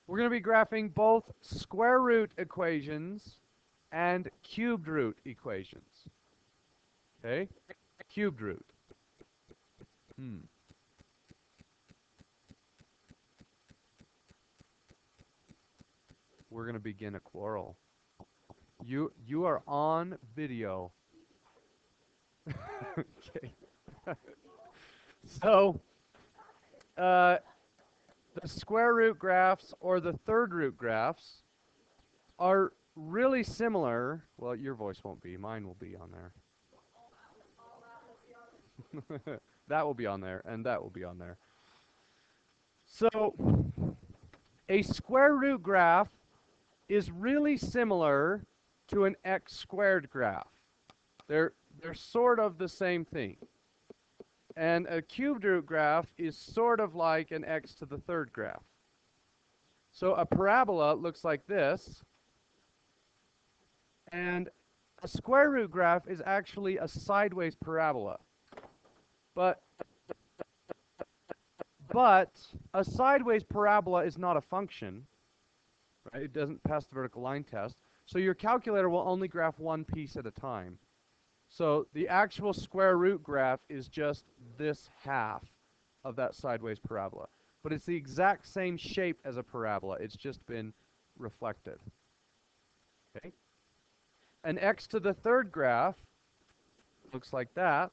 We're going to be graphing both square root equations and cubed root equations. Okay? Cubed root. We're going to begin a quarrel. You are on video. Okay. So, the square root graphs or the third root graphs are really similar. Well, your voice won't be. Mine will be on there. That will be on there, and that will be on there. So, a square root graph is really similar to an x squared graph. They're sort of the same thing. And a cubed root graph is sort of like an x to the third graph. So a parabola looks like this. And a square root graph is actually a sideways parabola. But a sideways parabola is not a function. Right? It doesn't pass the vertical line test. So your calculator will only graph one piece at a time. So the actual square root graph is just this half of that sideways parabola. But it's the exact same shape as a parabola. It's just been reflected. Okay? An x to the third graph looks like that.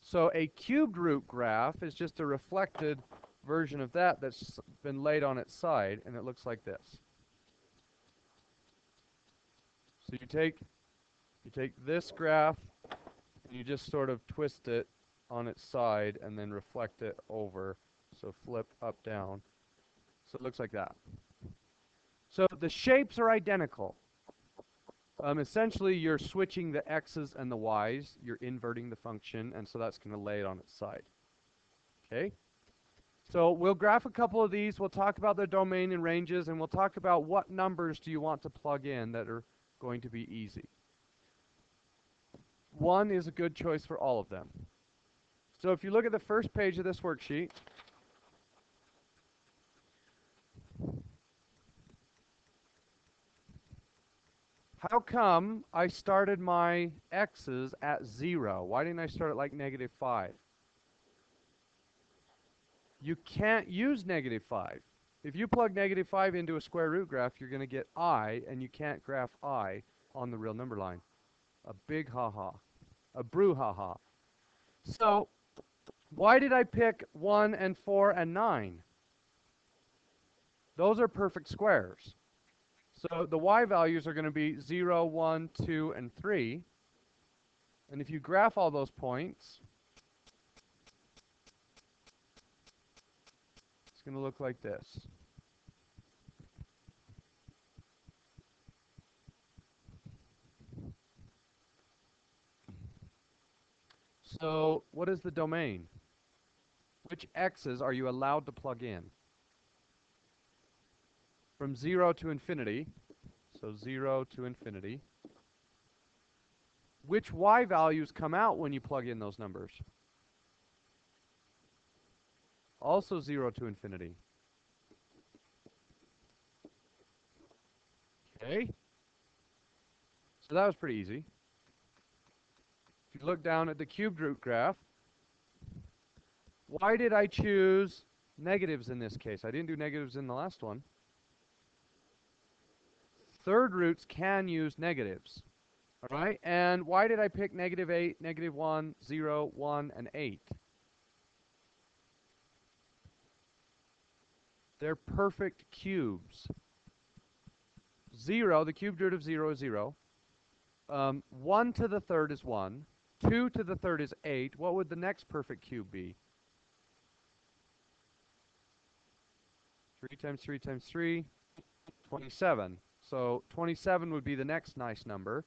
So a cubed root graph is just a reflected version of that that's been laid on its side, and it looks like this. So you take this graph, and you just sort of twist it on its side and then reflect it over. So flip up, down. So it looks like that. So the shapes are identical. Essentially, you're switching the x's and the y's. You're inverting the function, and so that's going to lay it on its side. Okay? So we'll graph a couple of these. We'll talk about their domain and ranges, and we'll talk about what numbers do you want to plug in that are going to be easy. 1 is a good choice for all of them. So if you look at the first page of this worksheet, how come I started my x's at 0? Why didn't I start at like -5? You can't use -5. If you plug -5 into a square root graph, you're going to get I, and you can't graph I on the real number line. A big ha-ha. A brouhaha. So, why did I pick 1 and 4 and 9? Those are perfect squares. So the y values are going to be 0, 1, 2, and 3. And if you graph all those points, it's going to look like this. So what is the domain? Which x's are you allowed to plug in? From 0 to infinity, so 0 to infinity. Which y values come out when you plug in those numbers? Also 0 to infinity. Okay. So that was pretty easy. If you look down at the cubed root graph, why did I choose negatives in this case? I didn't do negatives in the last one. Third roots can use negatives. All right? And why did I pick -8, -1, 0, 1, and 8? They're perfect cubes. 0, the cubed root of 0 is 0. 1 to the third is 1. 2 to the third is 8. What would the next perfect cube be? 3 times 3 times 3, 27. So 27 would be the next nice number.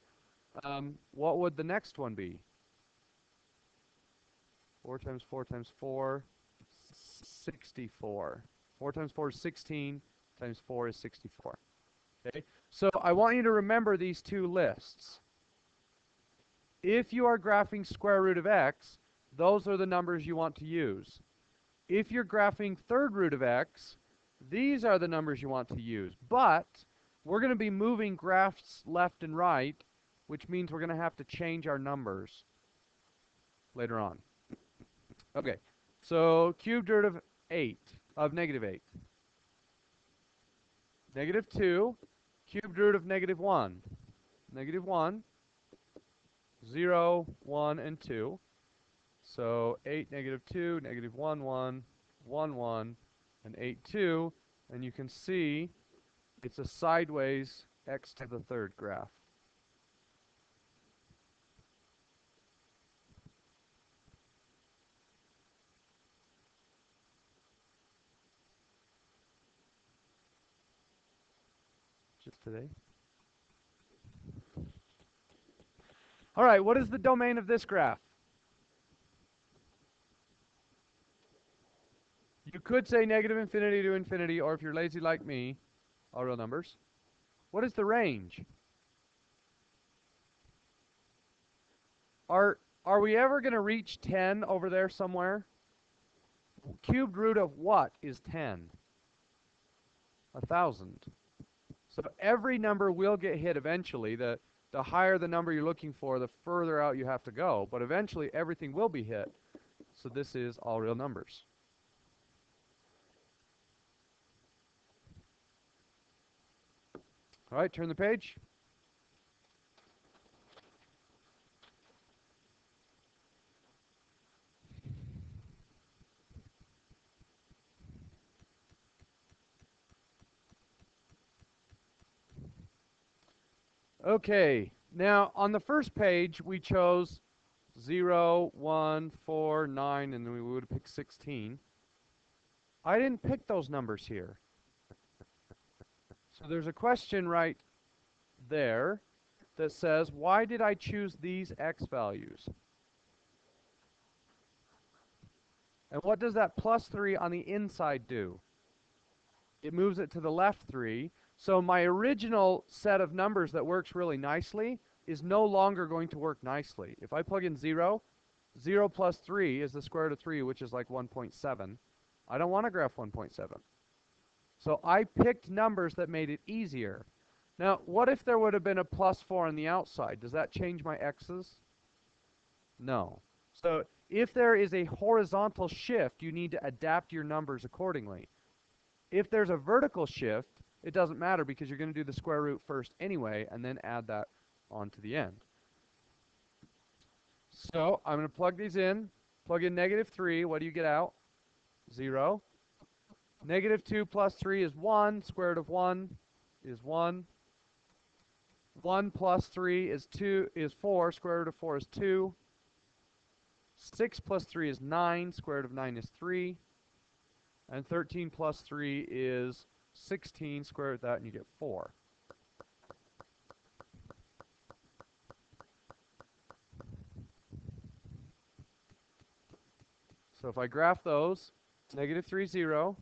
What would the next one be? 4 times 4 times 4, 64. 4 times 4 is 16, times 4 is 64. Okay? So I want you to remember these two lists. If you are graphing square root of x, those are the numbers you want to use. If you're graphing third root of x, these are the numbers you want to use. But we're going to be moving graphs left and right, which means we're going to have to change our numbers later on. Okay, so cubed root of 8, of negative 8. Negative 2, cubed root of negative 1. Negative 1, 0, 1, and 2. So 8, negative 2, negative 1, 1, 1, 1, and 8, 2. And you can see it's a sideways x to the third graph. Just today. All right, what is the domain of this graph? You could say negative infinity to infinity, or if you're lazy like me, all real numbers. What is the range? Are we ever going to reach 10 over there somewhere? Cubed root of what is 10? 1,000. So every number will get hit eventually. The higher the number you're looking for, the further out you have to go. But eventually everything will be hit. So this is all real numbers. All right, turn the page. Okay, now on the first page we chose 0, 1, 4, 9, and then we would have picked 16. I didn't pick those numbers here. So there's a question right there that says, why did I choose these x values? And what does that plus 3 on the inside do? It moves it to the left 3. So my original set of numbers that works really nicely is no longer going to work nicely. If I plug in 0, 0 plus 3 is the square root of 3, which is like 1.7. I don't want to graph 1.7. So I picked numbers that made it easier. Now, what if there would have been a plus 4 on the outside? Does that change my x's? No. So if there is a horizontal shift, you need to adapt your numbers accordingly. If there's a vertical shift, it doesn't matter because you're going to do the square root first anyway and then add that on to the end. So I'm going to plug these in. Plug in negative 3. What do you get out? 0. Negative 2 plus 3 is 1. Square root of 1 is 1. 1 plus 3 is 4. Square root of 4 is 2. 6 plus 3 is 9. Square root of 9 is 3. And 13 plus 3 is 16. Square root of that, and you get 4. So if I graph those, negative 3, 0.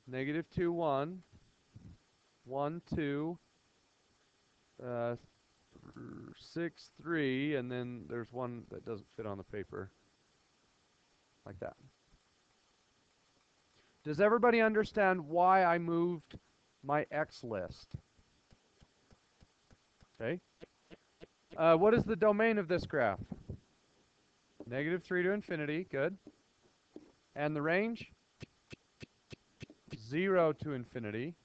Negative 2, 1. 1, 2. 6, 3. And then there's one that doesn't fit on the paper. Like that. Does everybody understand why I moved my X list? Okay. What is the domain of this graph? Negative 3 to infinity. Good. And the range? 0 to infinity.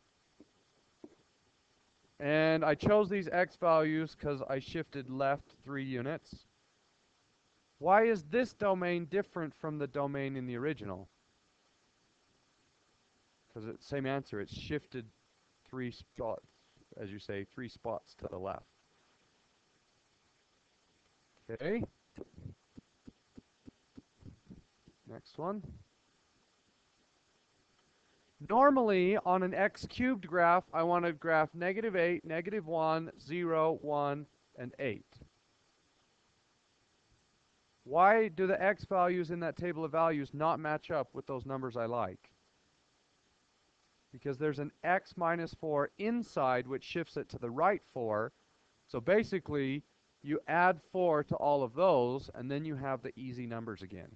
And I chose these X values because I shifted left 3 units. Why is this domain different from the domain in the original? Because it's the same answer. It's shifted 3 spots, as you say, 3 spots to the left. Okay. Next one. Normally, on an x cubed graph, I want to graph negative 8, negative 1, 0, 1, and 8. Why do the x values in that table of values not match up with those numbers I like? Because there's an x minus 4 inside, which shifts it to the right 4. So basically, you add 4 to all of those, and then you have the easy numbers again.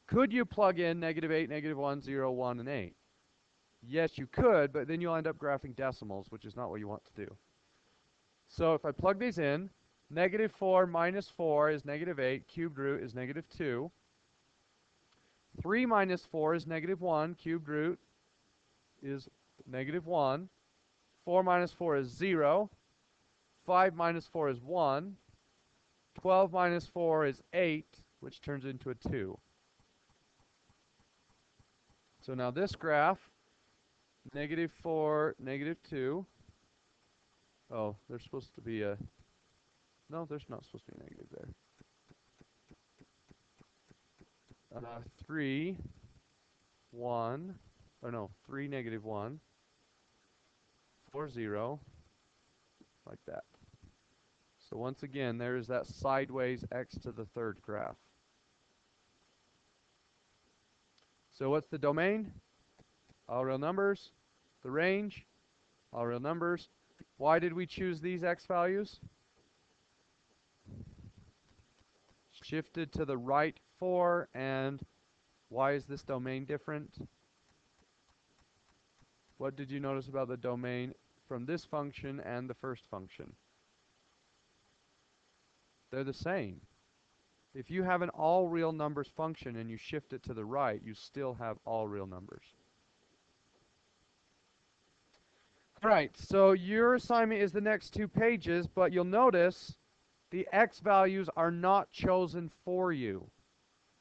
Could you plug in negative 8, negative 1, 0, 1, and 8? Yes, you could, but then you'll end up graphing decimals, which is not what you want to do. So if I plug these in, negative 4 minus 4 is negative 8, cubed root is negative 2. 3 minus 4 is negative 1, cubed root is negative 1. 4 minus 4 is 0. 5 minus 4 is 1. 12 minus 4 is 8, which turns into a 2. So now this graph, negative 4, negative 2. Oh, there's supposed to be a... No, there's not supposed to be a negative there. 3, 1. Oh, no, 3, negative 1. 4, 0. Like that. So once again, there is that sideways x to the third graph. So what's the domain? All real numbers. The range? All real numbers. Why did we choose these x values? Shifted to the right 4, and why is this domain different? What did you notice about the domain from this function and the first function? They're the same. If you have an all real numbers function and you shift it to the right, you still have all real numbers. All right, so your assignment is the next 2 pages, but you'll notice the x values are not chosen for you.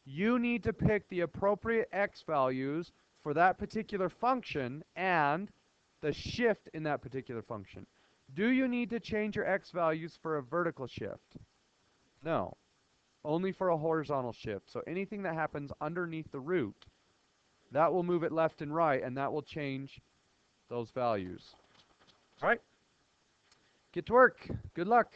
You need to pick the appropriate x values for that particular function and the shift in that particular function. Do you need to change your x values for a vertical shift? No, only for a horizontal shift. So anything that happens underneath the root, that will move it left and right, and that will change those values. All right, get to work. Good luck.